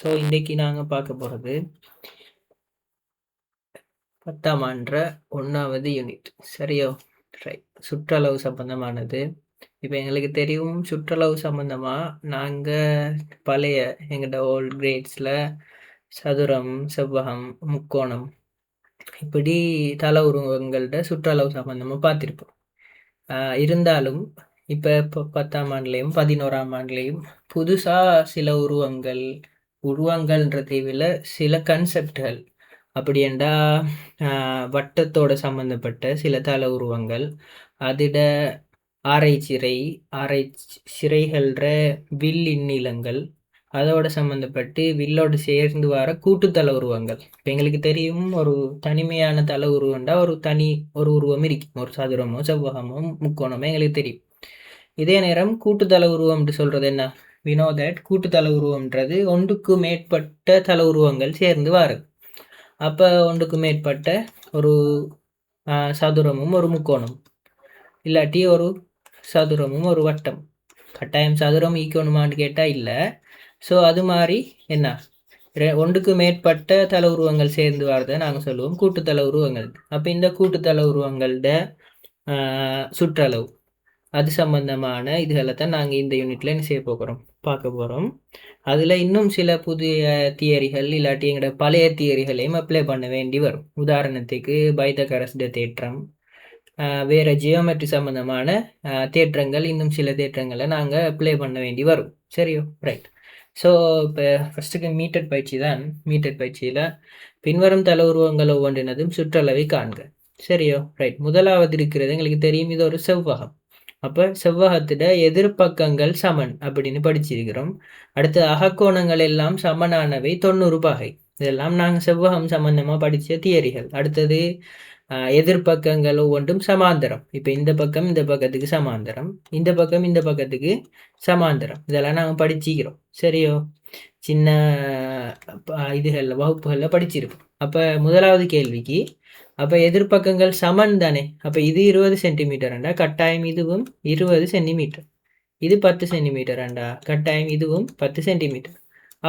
So இன்றைக்கி நாங்கள் பார்க்க போகிறது 10ஆம் ஆண்டு 1வது யூனிட். சரியோ? ரைட். சுற்றளவு சம்பந்தமானது. இப்போ எங்களுக்கு தெரியும், சுற்றளவு சம்பந்தமாக நாங்கள் பழைய எங்கள்கிட்ட ஓல்ட் கிரேட்ஸில் சதுரம், செவ்வகம், முக்கோணம் இப்படி தல உருவங்கள்ட சுற்றளவு சம்பந்தமாக பார்த்துருப்போம். இருந்தாலும் இப்போ 10ஆம் ஆண்டுலேயும் 11ஆம் ஆண்டுலேயும் புதுசாக சில உருவங்கள்ன்றதை விட சில கன்செப்டுகள் அப்படியெண்டா வட்டத்தோட சம்பந்தப்பட்ட சில தல உருவங்கள், அதிட சிறைகள்ற வில் இந்நிலங்கள், அதோட சம்மந்தப்பட்டு வில்லோடு சேர்ந்து வர கூட்டுத்தல உருவங்கள். இப்போ எங்களுக்கு தெரியும், ஒரு தனிமையான தல உருவம்டா ஒரு உருவம் இருக்கும். ஒரு சதுரமோ செவ்வகமோ முக்கோணமோ எங்களுக்கு தெரியும். இதே நேரம் கூட்டுத்தல உருவம்னு சொல்றது என்ன? we know that கூட்டுத்தல உருவம்ன்றது ஒன்றுக்கு மேற்பட்ட தல உருவங்கள் சேர்ந்து வருது. அப்போ ஒன்றுக்கு மேற்பட்ட ஒரு சதுரமும் ஒரு முக்கோணம், இல்லாட்டி ஒரு சதுரமும் ஒரு வட்டம். கட்டாயம் சதுரம் ஈக்கணுமான்னு கேட்டால் இல்லை. ஸோ அது மாதிரி என்ன, ஒன்றுக்கு மேற்பட்ட தல உருவங்கள் சேர்ந்து வரதை நாங்கள் சொல்லுவோம் கூட்டுத்தல உருவங்கள். அப்போ இந்த கூட்டுத்தல உருவங்களோட சுற்றளவு அது சம்பந்தமான இதுகளை தான் நாங்கள் இந்த யூனிட்ல என்ன செய்ய போகிறோம், பார்க்க போகிறோம். அதில் இன்னும் சில புதிய தியரிகள் இல்லாட்டி எங்களோட பழைய தியரிகளையும் அப்ளை பண்ண வேண்டி வரும். உதாரணத்துக்கு பைத்தகரஸ்ட தேற்றம், வேறு ஜியோமெட்ரி சம்பந்தமான தேற்றங்கள், இன்னும் சில தேற்றங்களை நாங்கள் அப்ளை பண்ண வேண்டி வரும். சரியோ? ரைட். ஸோ இப்போ ஃபஸ்ட்டுக்கு மீட்டட் பயிற்சி தான். மீட்டட் பயிற்சியில் பின்வரும் தல உருவங்கள் ஒவ்வொன்றினதும் சுற்றளவை காண்க. சரியோ? ரைட். முதலாவது இருக்கிறது எங்களுக்கு தெரியும், இது ஒரு செவ்வகம். அப்போ செவ்வகத்திட எதிர்பக்கங்கள் சமன் அப்படின்னு படிச்சிருக்கிறோம். அடுத்து அகக்கோணங்கள் எல்லாம் சமனானவை 90 பகை. இதெல்லாம் நாங்கள் செவ்வகம் சம்பந்தமாக படித்த தியரிகள். அடுத்தது எதிர்பக்கங்கள் ஒவ்வொன்றும் சமாந்தரம். இப்போ இந்த பக்கம் இந்த பக்கத்துக்கு சமாந்தரம், இந்த பக்கம் இந்த பக்கத்துக்கு சமாந்தரம். இதெல்லாம் நாங்கள் படிச்சிக்கிறோம். சரியோ? சின்ன இதுகளில் வகுப்புகளில் படிச்சிருப்போம். அப்போ முதலாவது கேள்விக்கு, அப்போ எதிர்பக்கங்கள் சமன் தானே. அப்போ இது 20 சென்டிமீட்டர்ண்டா கட்டாயம் இதுவும் 20 சென்டிமீட்டர். இது 10 சென்டிமீட்டர்ண்டா கட்டாயம் இதுவும் 10 சென்டிமீட்டர்.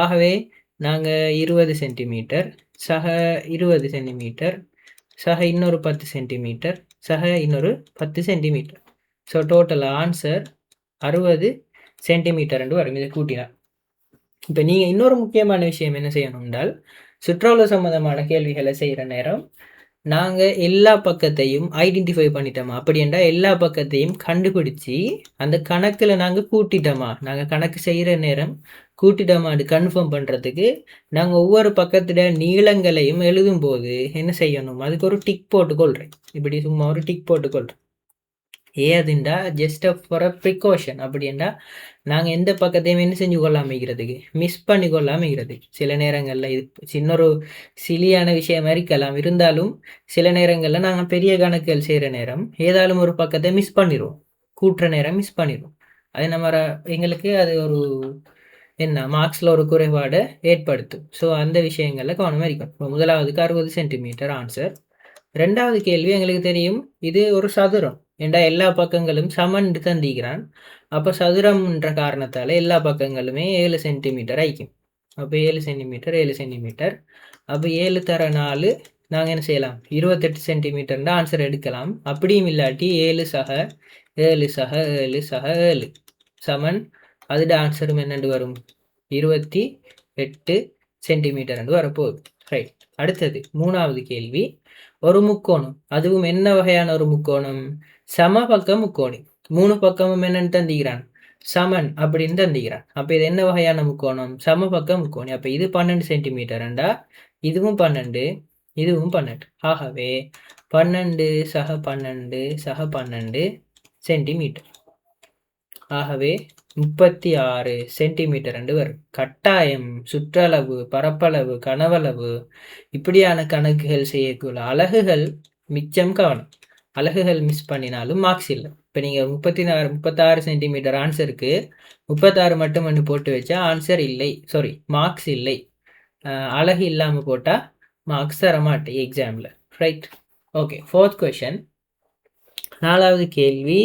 ஆகவே நாங்கள் 20 சென்டிமீட்டர் சக 20 சென்டிமீட்டர் சக இன்னொரு 10 சென்டிமீட்டர் சக இன்னொரு 10 centimetre. So total answer 60 centimetre என்று வரும். இதை கூட்டினா இப்போ நீங்கள் இன்னொரு முக்கியமான விஷயம் என்ன செய்யணும் என்றால், சுற்றுலா சம்பந்தமான கேள்விகளை செய்கிற நேரம் நாங்கள் எல்லா பக்கத்தையும் ஐடென்டிஃபை பண்ணிட்டோமா, அப்படின்றா எல்லா பக்கத்தையும் கண்டுபிடிச்சி அந்த கணக்கில் நாங்கள் கூட்டிட்டோமா, நாங்கள் கணக்கு செய்கிற நேரம் கூட்டிட்டோமான்னு கன்ஃபார்ம் பண்ணுறதுக்கு நாங்கள் ஒவ்வொரு பக்கத்தில் நீளங்களையும் எழுதும் போது என்ன செய்யணும், அதுக்கு ஒரு டிக் போட்டுக்கொள்கிறேன். இப்படி சும்மா ஒரு டிக் போட்டுக்கொள்கிறேன். ஏதுண்டா ஜஸ்ட் ஃபார் அ ப்ரிகாஷன். அப்படின்னா நாங்கள் எந்த பக்கத்தையும் என்ன செஞ்சு கொள்ளாமைக்கிறதுக்கு, மிஸ் பண்ணி கொள்ளாமைக்கிறதுக்கு. சில நேரங்களில் இது சின்னொரு சிலியான விஷயம் இருக்கலாம், இருந்தாலும் சில நேரங்களில் நாங்கள் பெரிய கணக்குகள் செய்கிற நேரம் ஏதாலும் ஒரு பக்கத்தை மிஸ் பண்ணிடுவோம், கூட்டுற நேரம் மிஸ் பண்ணிடுவோம். அது நம்ம எங்களுக்கு அது ஒரு என்ன மார்க்ஸில் ஒரு குறைபாடை ஏற்படுத்தும். ஸோ அந்த விஷயங்களில் கவனமாக இருக்கணும். இப்போ முதலாவதுக்கு 60 சென்டிமீட்டர் ஆன்சர். ரெண்டாவது கேள்வி எங்களுக்கு தெரியும், இது ஒரு சதுரம் ஏண்டா எல்லா பக்கங்களும் சமன் தந்திக்கிறான். அப்போ சதுரம்ன்ற காரணத்தால் எல்லா பக்கங்களுமே 7 சென்டிமீட்டர் ஆயிக்கும். அப்போ 7 சென்டிமீட்டர் 7 சென்டிமீட்டர். அப்போ 7 தர 4 நாங்கள் என்ன செய்யலாம், 28 சென்டிமீட்டர்ன்ற ஆன்சர் எடுக்கலாம். அப்படியும் இல்லாட்டி 7 சக 7 சக 7 சக 7 சமன் அதோட ஆன்சரும் என்னென்று வரும், 28 சென்டிமீட்டர் என்று வரப்போகுது. ரைட். அடுத்தது மூணாவது கேள்வி, ஒரு முக்கோணம், அதுவும் என்ன வகையான ஒரு முக்கோணம், சமபக்க முக்கோணி. 3 பக்கமும் என்னன்னு தந்திக்கிறான், சமன் அப்படின்னு தந்திக்கிறான். அப்போ இது என்ன வகையான முக்கோணம், சமபக்க முக்கோணி. அப்போ இது 12 சென்டிமீட்டர்ண்டா இதுவும் 12 இதுவும் 12. ஆகவே 12 சக 12 சக 12 சென்டிமீட்டர். ஆகவே 36 சென்டிமீட்டர் என்று வரும். கட்டாயம் சுற்றளவு, பரப்பளவு, கனவளவு இப்படியான கணக்குகள் செய்யக்குள்ள அலகுகள் மிச்சம் கவனம். அலகுகள் மிஸ் பண்ணினாலும் மார்க்ஸ் இல்லை. இப்போ நீங்கள் 36 சென்டிமீட்டர் ஆன்சருக்கு 36 மட்டும் ஒன்று போட்டு வச்சா ஆன்சர் இல்லை, சாரி மார்க்ஸ் இல்லை. அலகு இல்லாமல் போட்டால் மார்க்ஸ் தர மாட்டேன் எக்ஸாமில். ரைட். ஓகே. 4th கொஷன், நாலாவது கேள்வி,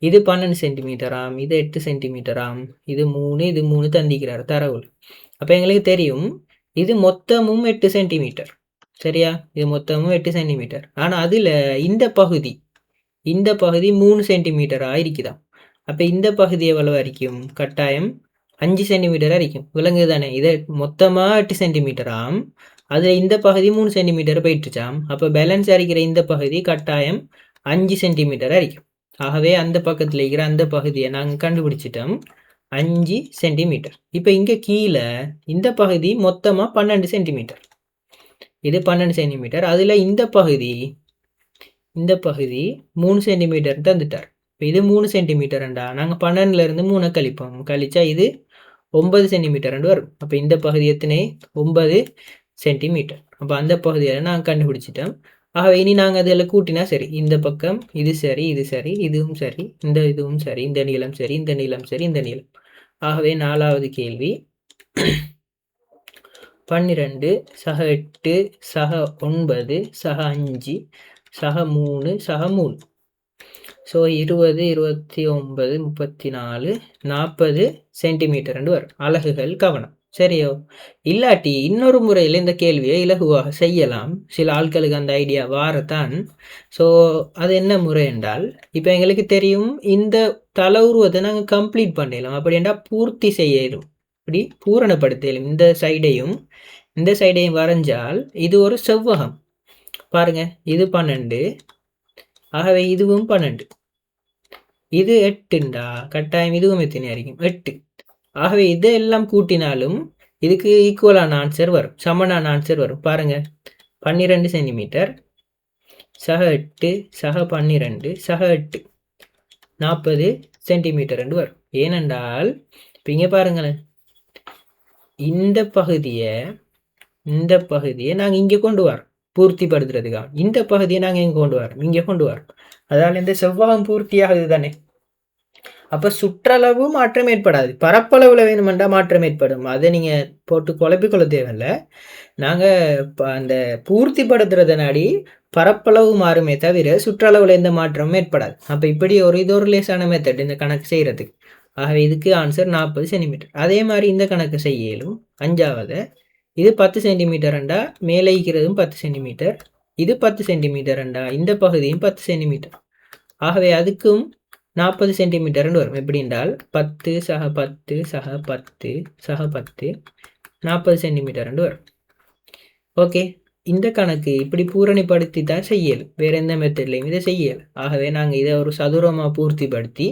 இது 12 சென்டிமீட்டராம், இது 8 சென்டிமீட்டராம், இது 3 தந்திக்கிறார் தரவுல. அப்போ எங்களுக்கு தெரியும் இது மொத்தமும் 8 சென்டிமீட்டர். சரியா? இது மொத்தமும் 8 சென்டிமீட்டர். ஆனால் அதில் இந்த பகுதி 3 சென்டிமீட்டராக இருக்குதாம். அப்போ இந்த பகுதி எவ்வளவு இருக்கும்? கட்டாயம் 5 சென்டிமீட்டராக இருக்கும். விலங்கு தானே? இதை மொத்தமாக 8 சென்டிமீட்டராம், அதில் இந்த பகுதி 3 சென்டிமீட்டர் போயிட்டுச்சாம். அப்போ பேலன்ஸ் அரிக்கிற இந்த பகுதி கட்டாயம் 5 சென்டிமீட்டராக இருக்கும். ஆகவே அந்த பக்கத்தில் இருக்கிற அந்த பகுதியை நாங்கள் கண்டுபிடிச்சிட்டோம், 5 சென்டிமீட்டர். இப்போ இங்கே கீழே இந்த பகுதி மொத்தமாக 12 சென்டிமீட்டர். இது 12 சென்டிமீட்டர். அதில் இந்த பகுதி 3 சென்டிமீட்டர் தந்துட்டார். இப்போ இது 3 சென்டிமீட்டர்ண்டா நாங்கள் 12லேருந்து 3 கழிப்போம். கழிச்சா இது 9 சென்டிமீட்டர் வரும். அப்போ இந்த பகுதி எத்தனை? 9 சென்டிமீட்டர். அப்போ அந்த பகுதியை நாங்கள் கண்டுபிடிச்சிட்டோம். ஆகவே இனி நாங்கள் அதில் கூட்டினா சரி, இந்த பக்கம் இது சரி, இது சரி, இதுவும் சரி, இந்த இதுவும் சரி, இந்த நீளம் சரி, இந்த நீளம் சரி, இந்த நீளம். ஆகவே 4வது கேள்வி 12 சக 8 சக 9 சக 5 சக 3 சக 3. ஸோ 20, 29, 34, 40 சென்டிமீட்டர் வரும். அலகுகள் கவனம். சரியோ? இல்லாட்டி இன்னொரு முறையில் இந்த கேள்வியை இலகுவாக செய்யலாம். சில ஆட்களுக்கு அந்த ஐடியா வாரத்தான். ஸோ அது என்ன முறை என்றால், இப்போ எங்களுக்கு தெரியும் இந்த தல உருவத்தை நாங்கள் கம்ப்ளீட் பண்ணிடலாம். அப்படி என்றால் பூர்த்தி செய்யலும், இப்படி பூரணப்படுத்தலும். இந்த சைடையும் வரைஞ்சால் இது ஒரு செவ்வகம். பாருங்க, இது 12, ஆகவே இதுவும் 12. இது 8ண்டா கட்டாயம் இதுவும் எத்தனை இருக்கும்? 8. ஆகவே இதெல்லாம் கூட்டினாலும் இதுக்கு ஈக்குவலான ஆன்சர் வரும், சமனான ஆன்சர் வரும். பாருங்க, 12 சென்டிமீட்டர் சக 8 சக 12 சக 8 40 சென்டிமீட்டர் வரும். ஏனென்றால் இப்போ இங்கே பாருங்களேன், இந்த பகுதியை நாங்கள் இங்கே கொண்டு வரோம் பூர்த்திப்படுத்துறதுக்காக. இந்த பகுதியை நாங்கள் இங்கே கொண்டு வரோம். அதால் இந்த செவ்வகம் பூர்த்தியாகுது தானே. அப்போ சுற்றளவு மாற்றம் ஏற்படாது, பரப்பளவில் வேணுமெண்டா மாற்றம் ஏற்படும். அதை நீங்கள் போட்டு குழப்பிக்கொள்ள தேவையில்லை. நாங்கள் அந்த பூர்த்திப்படுத்துறத நாடி பரப்பளவு மாறுமே தவிர சுற்றளவில் எந்த மாற்றமும் ஏற்படாது. அப்போ இப்படி இது ஒரு லேசான மெத்தட் இந்த கணக்கு செய்கிறதுக்கு. ஆகவே இதுக்கு ஆன்சர் 40 சென்டிமீட்டர். அதே மாதிரி இந்த கணக்கு செய்யலும் 5வது, இது 10 சென்டிமீட்டர்ண்டா மேலே இருக்கிறதும் 10 சென்டிமீட்டர், இது 10 சென்டிமீட்டர்ண்டா இந்த பகுதியும் 10 சென்டிமீட்டர். ஆகவே அதுக்கும் 40 சென்டிமீட்டர் வரும். எப்படி என்றால் 10 சக 10 சக 10 சக 10 40 சென்டிமீட்டர் வரும். ஓகே, இந்த கணக்கு இப்படி பூரணிப்படுத்தி தான் செய்யலும், வேறு எந்த மெத்தட்லையும் இதை செய்யலும். ஆகவே நாங்கள் இதை ஒரு சதுரமாக பூர்த்திப்படுத்தி,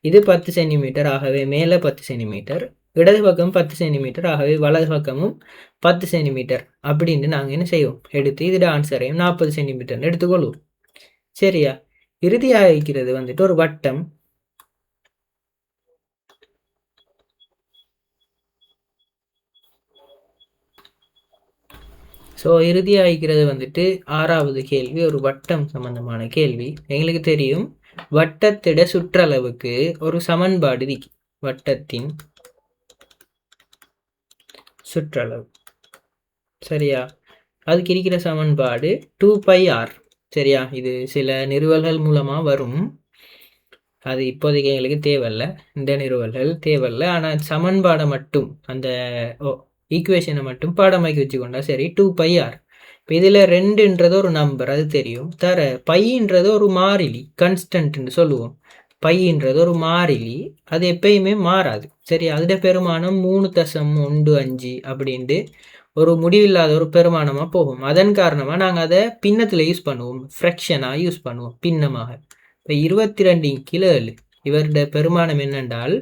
இது 10 சென்டிமீட்டர், ஆகவே மேலே 10 சென்டிமீட்டர், இடது பக்கம் 10 சென்டிமீட்டர், ஆகவே வலது பக்கமும் 10 சென்டிமீட்டர் அப்படின்னு நாங்கள் என்ன செய்வோம், எடுத்து இதோட ஆன்சரையும் 40 சென்டிமீட்டர்னு எடுத்துக்கொள்வோம். சரியா? இறுதியாக இருக்கிறது வந்துட்டு ஒரு வட்டம். ஸோ இறுதியாக இருக்கிறது வந்துட்டு 6வது கேள்வி, ஒரு வட்டம் சம்பந்தமான கேள்வி. எங்களுக்கு தெரியும் வட்டத்திட சுற்றளவுக்கு ஒரு சமன்பாடு இருக்கு. வட்டத்தின் சுற்றளவு, சரியா? அதுக்கு இருக்கிற சமன்பாடு 2πr. சரியா? இது சில நிறுவல்கள் மூலமாக வரும், அது இப்போதைக்கு எங்களுக்கு தேவையில்லை, இந்த நிறுவல்கள் தேவையில்லை. ஆனால் சமன்பாடை மட்டும், அந்த ஈக்குவேஷனை மட்டும் பாடமாக்கி வச்சுக்கொண்டா சரி. 2πr. இப்போ இதில் 2ன்றது ஒரு நம்பர், அது தெரியும். பைன்றது ஒரு மாறிலி, கன்ஸ்டன்ட்னு சொல்லுவோம். பைன்றது ஒரு மாறிலி, அது எப்பயுமே மாறாது. சரி, அதோட பெருமானம் 3.15 அப்படின்ட்டு ஒரு முடிவில்லாத ஒரு பெருமானமாக போகும். அதன் காரணமாக நாங்கள் அதை பின்னத்தில் யூஸ் பண்ணுவோம், ஃப்ராக்ஷனாக யூஸ் பண்ணுவோம், பின்னமாக. இப்போ 22/7 இவருடைய பெருமானம் என்னென்றால்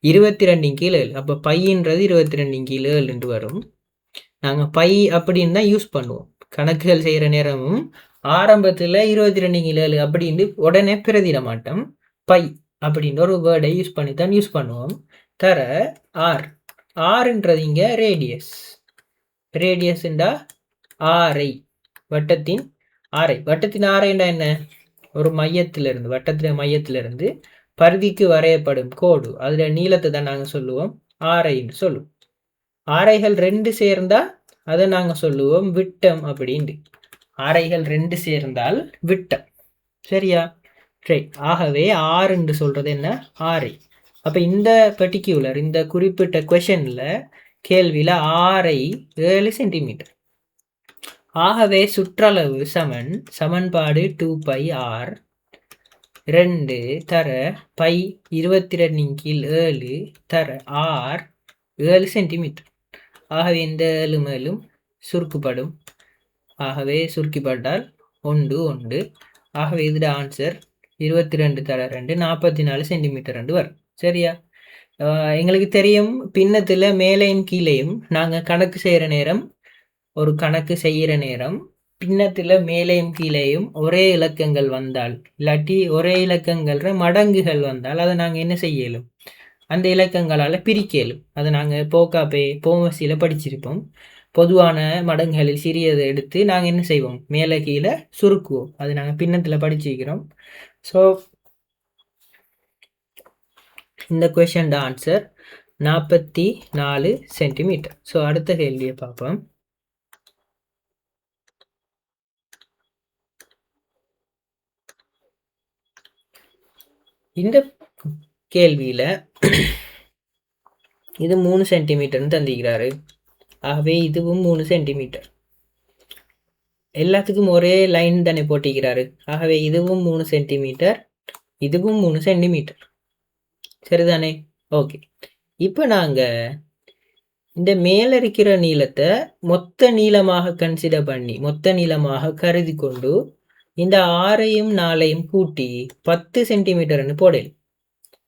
22/7. அப்போ பையன்றது 22/7 வரும். நாங்கள் பை அப்படின்னு தான் யூஸ் பண்ணுவோம் கணக்குகள் செய்கிற நேரமும். ஆரம்பத்தில் 22/7 அப்படின்ட்டு உடனே பிரதிட மாட்டோம், பை அப்படின்ற ஒரு வேர்டை யூஸ் பண்ணி தான் யூஸ் பண்ணுவோம். ஆறுன்றது இங்கே ரேடியஸ்ண்டா ஆரை, வட்டத்தின் ஆரை. வட்டத்தின் ஆரைண்டா என்ன? ஒரு மையத்திலிருந்து, வட்டத்தின் மையத்திலிருந்து பரிதிக்கு வரையப்படும் கோடு, அதில் நீளத்தை தான் நாங்கள் சொல்லுவோம் ஆரைன்னு சொல்லுவோம். ஆரைகள் 2 சேர்ந்தா அதை நாங்கள் சொல்லுவோம் விட்டம் அப்படின்ட்டு. ஆரைகள் 2 சேர்ந்தால் விட்டம். சரியா? ரைட். ஆகவே ஆறுன்னு சொல்கிறது என்ன? ஆரை. அப்போ இந்த பர்டிகுலர், இந்த குறிப்பிட்ட கொஷனில் கேள்வியில் 6 சென்டிமீட்டர். ஆகவே சுற்றளவு சமன்பாடு 2πr 2 தர பை 22/7 தர r 7 சென்டிமீட்டர். ஆகவே இந்த 7 மேலும் சுருக்கப்படும். ஆகவே சுருக்கிப்பட்டால் 1 1. ஆகவே இதோட ஆன்சர் 22 தர 2 44 சென்டிமீட்டர் என்று வரும். சரியா? எங்களுக்கு தெரியும் பின்னத்தில் மேலேயும் கீழேயும் நாங்கள் கணக்கு செய்கிற நேரம் பின்னத்தில் மேலேயும் கீழேயும் ஒரே இலக்கங்கள் வந்தால் இல்லாட்டி ஒரே இலக்கங்கள மடங்குகள் வந்தால் அதை நாங்கள் என்ன செய்யலும், அந்த இலக்கங்களால் பிரிக்கலும். அதை நாங்கள் போமசியில் படிச்சிருப்போம். பொதுவான மடங்குகளில் சிறியதை எடுத்து நாங்கள் என்ன செய்வோம், மேலே கீழே சுருக்குவோம். அது நாங்கள் பின்னத்தில் படிச்சிருக்கிறோம். ஸோ இந்த கொஷன் ஆன்சர் 44 சென்டிமீட்டர். ஸோ அடுத்த கேள்வியை பார்ப்போம். இந்த கேள்வியில் இது 3 சென்டிமீட்டர்னு தந்திக்கிறாரு. ஆகவே இதுவும் 3 சென்டிமீட்டர். எல்லாத்துக்கும் ஒரே லைன் தானே போட்டிக்கிறாரு. ஆகவே இதுவும் 3 சென்டிமீட்டர், இதுவும் 3 சென்டிமீட்டர். சரிதானே? ஓகே. இப்போ நாங்கள் இந்த மேலே இருக்கிற நீளத்தை மொத்த நீளமாக கன்சிடர் பண்ணி மொத்த நீளமாக கருதி கொண்டு இந்த 6ஐயும் 4ஐயும் கூட்டி 10 சென்டிமீட்டர்னு போடலாம்.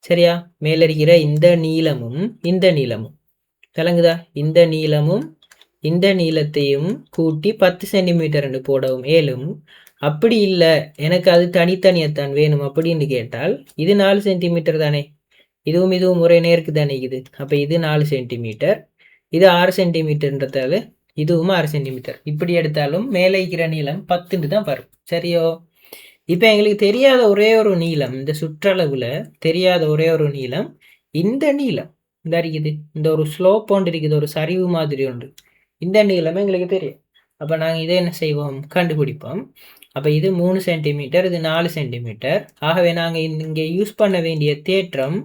சரியா? மேலே இருக்கிற இந்த நீளமும் இந்த நீளமும் விளங்குதா? இந்த நீளமும் இந்த நீளத்தையும் கூட்டி 10 சென்டிமீட்டர்னு போடவும் ஏலும். அப்படி இல்லை, எனக்கு அது தனித்தனியத்தான் வேணும் அப்படின்னு கேட்டால் இது 4 சென்டிமீட்டர் தானே, இதுவும் ஒரே நேருக்கு தானே இது. அப்போ இது 4 சென்டிமீட்டர், இது 6 சென்டிமீட்டர்ன்றதால இதுவும் 6 சென்டிமீட்டர். இப்படி எடுத்தாலும் மேலே இருக்கிற நீளம் 10 தான் வரும். சரியோ? இப்போ எங்களுக்கு தெரியாத ஒரே ஒரு நீளம், இந்த சுற்றளவில் தெரியாத ஒரே ஒரு நீளம் இந்த நீளம் இந்த இருக்குது. இந்த ஒரு ஸ்லோப் ஒன்று இருக்குது, ஒரு சரிவு மாதிரி ஒன்று. இந்த நீளம் எங்களுக்கு தெரியும். அப்போ நாங்கள் இதை என்ன செய்வோம், கண்டுபிடிப்போம். அப்போ இது 3 சென்டிமீட்டர், இது 4 சென்டிமீட்டர். ஆகவே நாங்கள் இங்கே யூஸ் பண்ண வேண்டிய தேற்றம்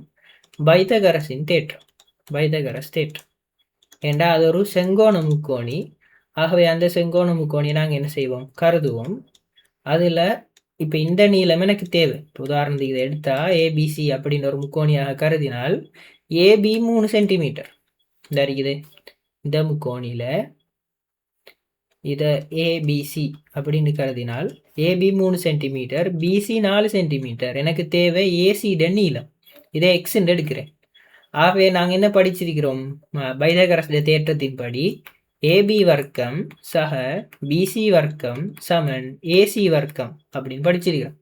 பைத்தகரஸின் தேற்றம். பைத்தகரஸ் தேற்றம் ஏண்டா அது ஒரு செங்கோண முக்கோணி. ஆகவே அந்த செங்கோண முக்கோணி நாங்கள் என்ன செய்வோம், கருதுவோம். அதில் இப்போ இந்த நீளம் எனக்கு தேவை. உதாரணத்துக்கு இதை எடுத்தா ஏபிசி அப்படின்னு ஒரு முக்கோணியாக கருதினால் ஏபி 3 சென்டிமீட்டர் இந்த இருக்குது. இந்த முக்கோணியில் இதை ஏபிசி அப்படின்னு கருதினால் ஏபி 3 சென்டிமீட்டர், பிசி 4 சென்டிமீட்டர். எனக்கு தேவை ஏசிட நீளம். இதை எக்ஸ்ன்னு எடுக்கிறேன். ஆகவே நாங்கள் என்ன படிச்சிருக்கிறோம், பைத்தகரஸ் தேற்றத்தின்படி ஏபி வர்க்கம் சக பிசி வர்க்கம் சமன் ஏசி வர்க்கம் அப்படின்னு படிச்சிருக்கிறோம்.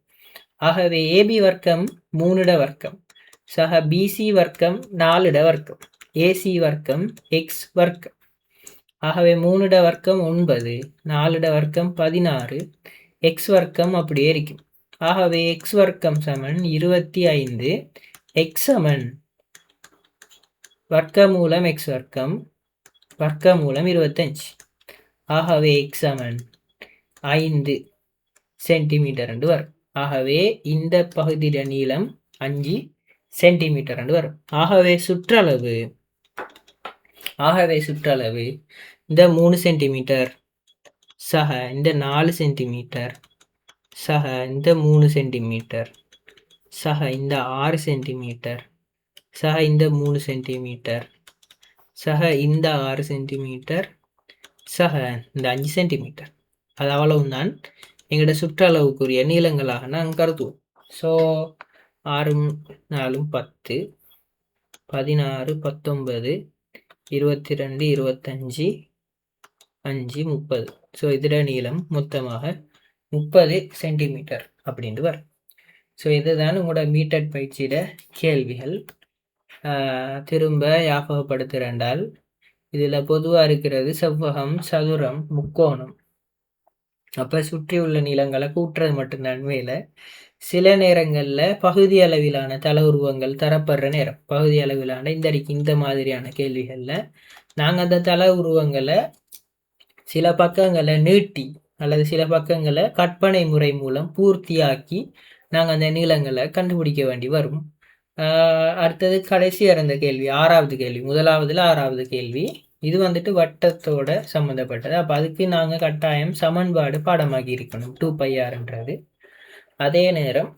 ஆகவே ஏபி வர்க்கம் 3 வர்க்கம் சக பிசி வர்க்கம் 4 வர்க்கம் ஏசி வர்க்கம் எக்ஸ் வர்க்கம். ஆகவே 3 வர்க்கம் 9, 4 வர்க்கம் 16, எக்ஸ் வர்க்கம் அப்படியே இருக்கும். ஆகவே எக்ஸ் வர்க்கம் சமன் 25, எக்ஸ் சமன் வர்க்கமூலம் எக்ஸ் வர்க்கம் வர்க்கமூலம் 25. ஆகவே எக்ஸ் சமன் 5 சென்டிமீட்டர் என்று வரும். ஆகவே இந்த பகுதியிட நீளம் 5 சென்டிமீட்டர் என்று வரும். ஆகவே சுற்றளவு இந்த 3 சென்டிமீட்டர் சக இந்த 4 சென்டிமீட்டர் சக இந்த 3 சென்டிமீட்டர் சக இந்த 6 சென்டிமீட்டர் சக இந்த 3 சென்டிமீட்டர் சக இந்த 6 சென்டிமீட்டர் சக இந்த 5 சென்டிமீட்டர். அது அவ்வளவும் தான் எங்களோட சுற்றளவுக்குரிய நீளங்களாக நாங்கள் கருதுவோம். ஸோ 6 4 10, 16 19, 22 25, 5 30. ஸோ இதோட நீளம் மொத்தமாக 30 சென்டிமீட்டர் அப்படின்ட்டு வரும். ஸோ இதுதான் உங்களோட மீட்டர் பயிற்சியிட கேள்விகள். திரும்ப ஞாபகப்படுத்துகிறேன்டால் இதில் பொதுவாக இருக்கிறது செவ்வகம், சதுரம், முக்கோணம். அப்போ சுற்றியுள்ள நீளங்களை கூட்டுறது மட்டும்தான் வேலை. சில நேரங்களில் பகுதி அளவிலான தல உருவங்கள் தரப்படுற நேரம், பகுதி அளவிலான இந்த மாதிரியான கேள்விகளில் நாங்கள் அந்த தல உருவங்களை சில பக்கங்களை நீட்டி அல்லது சில பக்கங்களை கற்பனை முறை மூலம் பூர்த்தியாக்கி நாங்கள் அந்த நீளங்களை கண்டுபிடிக்க வேண்டி வரும். அடுத்தது கடைசியாக இருந்த கேள்வி 6வது கேள்வி. முதலாவதுல 6வது கேள்வி இது வந்துட்டு வட்டத்தோட சம்மந்தப்பட்டது. அப்போ அதுக்கு நாங்கள் கட்டாயம் சமன்பாடு பாடமாக்கி இருக்கணும் 2πrன்றது. அதே நேரம்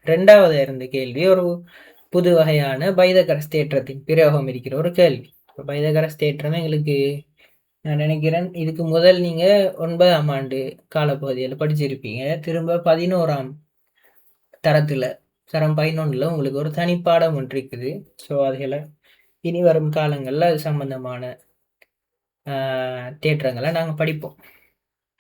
2வது இருந்த கேள்வி ஒரு புது வகையான பைதகரஸ் தேற்றத்தின் பிரயோகம் இருக்கிற ஒரு கேள்வி. இப்போ பைதகரஸ் தேற்றம் எங்களுக்கு நான் நினைக்கிறேன் இதுக்கு முதல் நீங்கள் 9ஆம் ஆண்டு காலப்பகுதியில் படிச்சிருப்பீங்க. திரும்ப 11ஆம் தரத்தில் தரம் 11ல் உங்களுக்கு ஒரு தனிப்பாடம் ஒன்று இருக்குது. ஸோ அதுகளை இனி வரும் காலங்களில் அது சம்பந்தமான தேற்றங்களை நாங்கள் படிப்போம்.